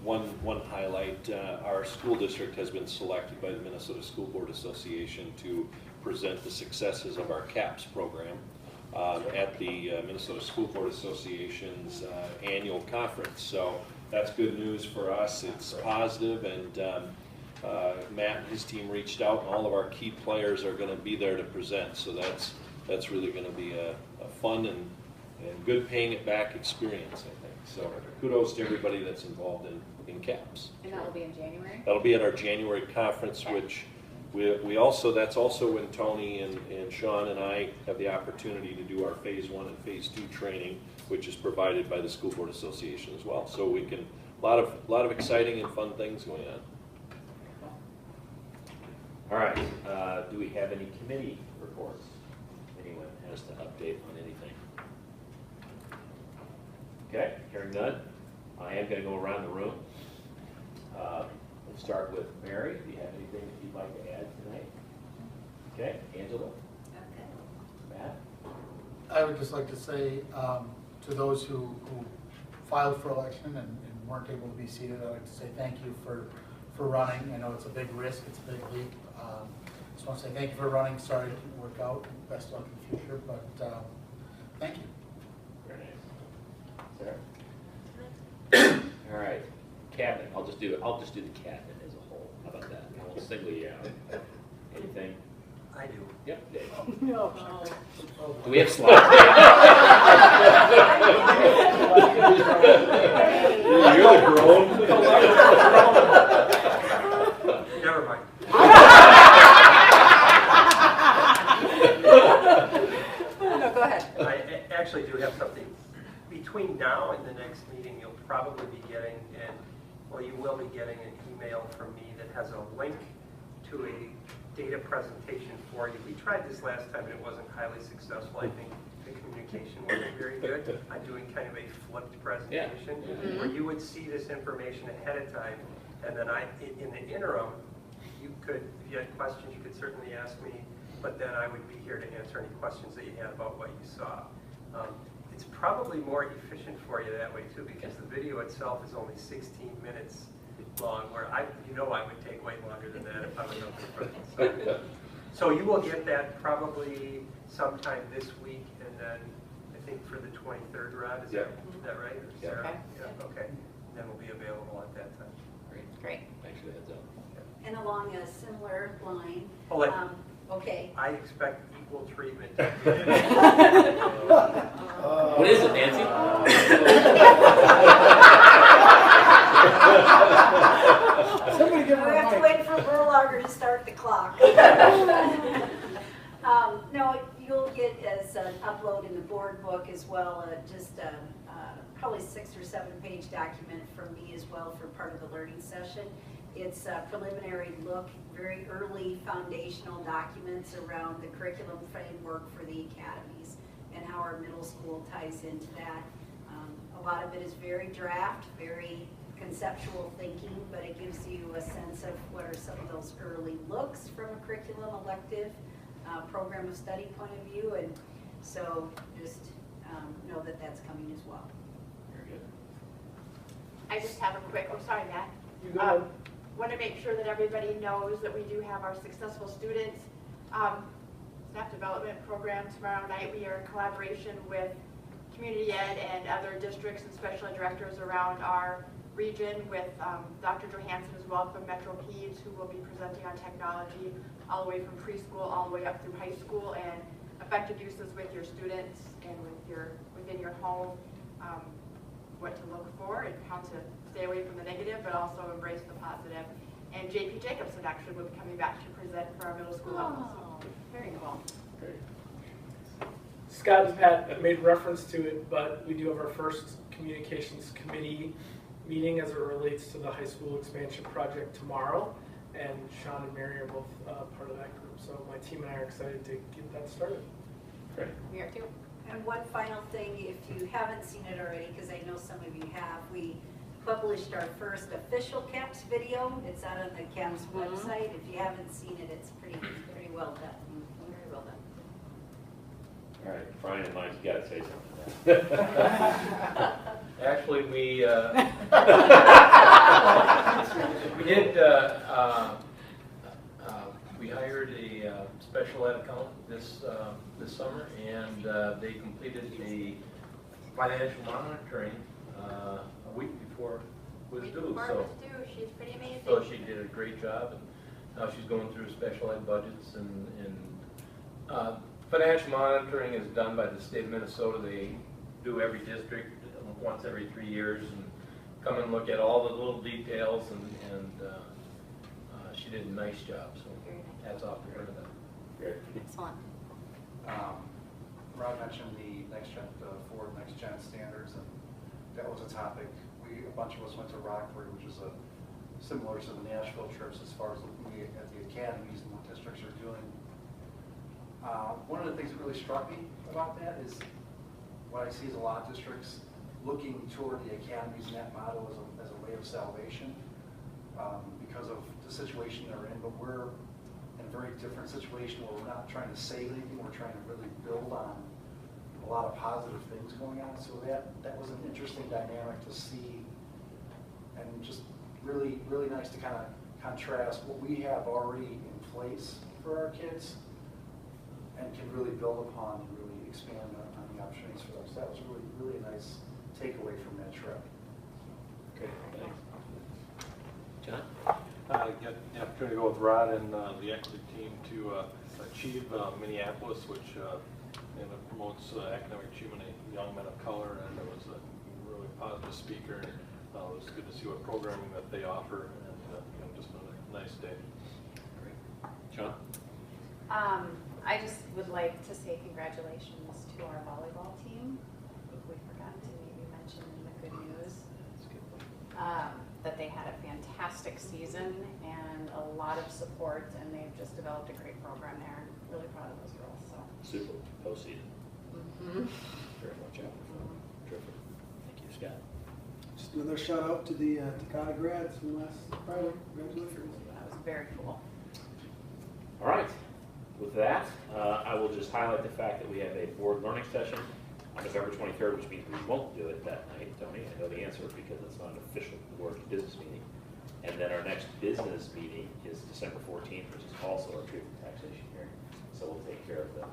Speaker 5: one highlight, our school district has been selected by the Minnesota School Board Association to present the successes of our CAPS program at the Minnesota School Board Association's annual conference. So that's good news for us. It's positive, and Matt and his team reached out, and all of our key players are going to be there to present. So that's really going to be a fun and and good paying it back experience, I think. So kudos to everybody that's involved in CAPS.
Speaker 9: And that will be in January?
Speaker 5: That'll be at our January conference, which we also, that's also when Tony and Sean and I have the opportunity to do our phase 1 and phase 2 training, which is provided by the School Board Association as well. So we can, a lot of exciting and fun things going on.
Speaker 1: All right, do we have any committee reports? Anyone has to update on anything? Okay, hearing none, I am going to go around the room. We'll start with Mary. Do you have anything that you'd like to add tonight? Okay, Angela?
Speaker 2: Okay.
Speaker 1: Matt?
Speaker 4: I would just like to say to those who filed for election and weren't able to be seated, I'd like to say thank you for running. I know it's a big risk, it's a big leap. Just want to say thank you for running. Sorry it didn't work out. Best of luck in the future, but thank you.
Speaker 1: Very nice. Sarah? All right, cabinet. I'll just do the cabinet as a whole. How about that? I won't single you out. Anything?
Speaker 11: I do.
Speaker 1: Yep, Dave.
Speaker 2: No.
Speaker 1: Do we have slides?
Speaker 5: You're the grown.
Speaker 11: Never mind.
Speaker 2: No, go ahead.
Speaker 11: I actually do have something. Between now and the next meeting, you'll probably be getting, you will be getting an email from me that has a link to a data presentation for you. We tried this last time and it wasn't highly successful. I think the communication wasn't very good. I'm doing kind of a flipped presentation where you would see this information ahead of time, and then in the interim, you could, if you had questions, you could certainly ask me, but then I would be here to answer any questions that you had about what you saw. It's probably more efficient for you that way too, because the video itself is only 16 minutes long, where I would take way longer than that if I was up in front. So you will get that probably sometime this week, and then I think for the 23rd, Rod, is that right? Or
Speaker 1: Yeah.
Speaker 11: Sarah?
Speaker 9: Okay.
Speaker 11: Yeah, okay. And then we'll be available at that time.
Speaker 9: Great.
Speaker 1: Thanks for the heads up.
Speaker 12: And along a similar line,
Speaker 11: Oh,
Speaker 12: okay.
Speaker 11: I expect equal treatment.
Speaker 1: What is it, Nancy?
Speaker 8: Somebody give
Speaker 12: We
Speaker 8: her a
Speaker 12: have to
Speaker 8: mic.
Speaker 12: wait for Berlager to start the clock. No, you'll get as an upload in the board book as well, just probably 6 or 7 page document from me as well for part of the learning session. It's a preliminary look, very early foundational documents around the curriculum framework for the academies and how our middle school ties into that. A lot of it is very draft, very conceptual thinking, but it gives you a sense of what are some of those early looks from a curriculum elective program of study point of view, and so just know that that's coming as well.
Speaker 1: Very good.
Speaker 13: I just have a quick, I'm sorry, Matt.
Speaker 8: You go ahead.
Speaker 13: Want to make sure that everybody knows that we do have our Successful Students Staff Development Program tomorrow night. We are in collaboration with Community Ed and other districts and special ed directors around our region with Dr. Johansson as well from Metro Peds, who will be presenting on technology all the way from preschool all the way up through high school, and effective uses with your students and within your home, what to look for and how to stay away from the negative, but also embrace the positive. And JP Jacobson actually will be coming back to present for our middle school level. So very cool.
Speaker 14: Scott and Pat made reference to it, but we do have our first communications committee meeting as it relates to the high school expansion project tomorrow, and Sean and Mary are both part of that group. So my team and I are excited to get that started.
Speaker 1: Great.
Speaker 9: We are too.
Speaker 12: And one final thing, if you haven't seen it already, because I know some of you have, we published our first official CAPS video. It's out on the CAPS website. If you haven't seen it, it's pretty well done.
Speaker 9: Very well done.
Speaker 1: All right, Brian and Mike, you got to say something.
Speaker 15: Actually, we did. We hired a special ed accountant this summer, and they completed the financial monitoring a week before it was due.
Speaker 13: She's pretty amazing.
Speaker 15: So she did a great job, and now she's going through special ed budgets and financial monitoring is done by the state of Minnesota. They do every district once every 3 years and come and look at all the little details, and she did a nice job, so hats off to her.
Speaker 9: Excellent.
Speaker 16: Rod mentioned the Ford Next Gen standards, and that was a topic. A bunch of us went to Rockford, which is similar to the Nashville trips as far as looking at the academies and what districts are doing. One of the things that really struck me about that is what I see is a lot of districts looking toward the academies and that model as a way of salvation because of the situation they're in, but we're in a very different situation where we're not trying to save anything, we're trying to really build on a lot of positive things going on. So that was an interesting dynamic to see, and just really, really nice to kind of contrast what we have already in place for our kids and can really build upon and really expand on the opportunities for them. So that was really, really a nice takeaway from that trip.
Speaker 1: Great, thanks. John?
Speaker 5: I got the opportunity to go with Rod and the equity team to achieve Minneapolis, which promotes academic achievement of young men of color, and it was a really positive speaker. It was good to see what programming that they offer, and just a nice day.
Speaker 1: Great. John?
Speaker 9: I just would like to say congratulations to our volleyball team. We forgot to maybe mention in the good news that they had a fantastic season and a lot of support, and they've just developed a great program there. Really proud of those girls. So
Speaker 1: Super postseason. Very much out. Terrific. Thank you, Scott.
Speaker 8: Just another shout out to the Takata grads from last Friday. Congratulations.
Speaker 9: that was very cool.
Speaker 1: All right. With that, I will just highlight the fact that we have a board learning session on November 23rd, which means we won't do it that night, Tony. I know the answer because it's not an official board business meeting. And then our next business meeting is December 14th, which is also our truth and taxation hearing. So we'll take care of the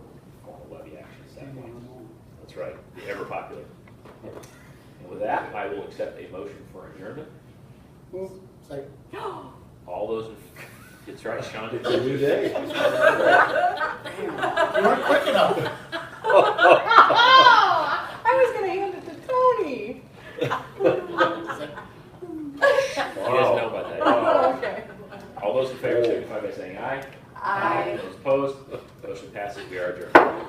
Speaker 1: formal levy actions at that point. That's right, the ever popular. And with that, I will accept a motion for adjournment.
Speaker 4: Second.
Speaker 1: All those in it's right, Sean.
Speaker 5: It's a new day.
Speaker 4: You weren't quick enough.
Speaker 9: I was going to hand it to Tony.
Speaker 1: You guys know about that.
Speaker 9: Okay.
Speaker 1: All those in favor signify by saying aye.
Speaker 9: Aye.
Speaker 1: Those opposed, motion passes. We are adjourned.